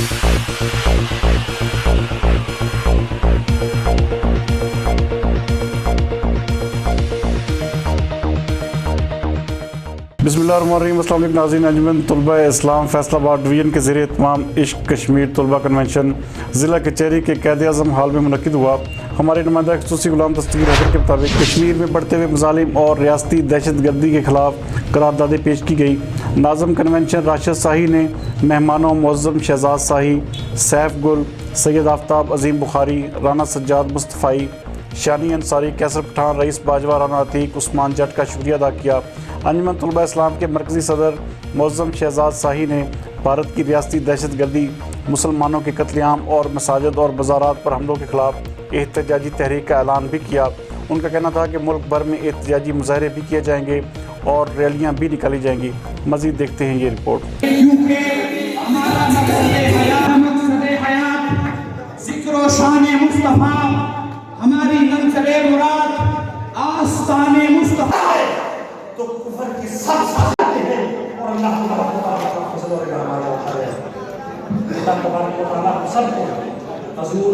بسم اللہ الرحمن الرحیم۔ السلام علیکم ناظرین، انجمن طلبا اسلام فیصلہ آباد ڈویژن کے زیر اھتمام عشق کشمیر طلبا کنونشن ضلع کچہری کے قائد اعظم ہال میں منعقد ہوا۔ ہمارے نمائندہ خصوصی غلام دستگیر حیدر کے مطابق کشمیر میں بڑھتے ہوئے مظالم اور ریاستی دہشت گردی کے خلاف قراردادیں پیش کی گئی۔ ناظم کنونشن راشد شاہی نے مہمانوں معظم شہزاد شاہی، سیف گل، سید آفتاب، عظیم بخاری، رانا سجاد مصطفی، شانی انصاری، کیسر پٹھان، رئیس باجوہ، رانا عتیق، عثمان جٹ کا شکریہ ادا کیا۔ انجمن طلبا اسلام کے مرکزی صدر معظم شہزاد شاہی نے بھارت کی ریاستی دہشت گردی، مسلمانوں کے قتل عام اور مساجد اور بازارات پر حملوں کے خلاف احتجاجی تحریک کا اعلان بھی کیا۔ ان کا کہنا تھا کہ ملک بھر میں احتجاجی مظاہرے بھی کیے جائیں گے اور ریلیاں بھی نکالی جائیں گی۔ مزید دیکھتے ہیں یہ رپورٹ۔ ہمارا مقصد حیات ذکر و شان مصطفیٰ، ہماری منزل مراد آستان مصطفیٰ ہے، تو کفر کی سب سازشیں ہیں اور اللہ تبارک و تعالیٰ کا فضل و کرم ہمارے اوپر ہے۔ اللہ تبارک و تعالیٰ سب کو حضور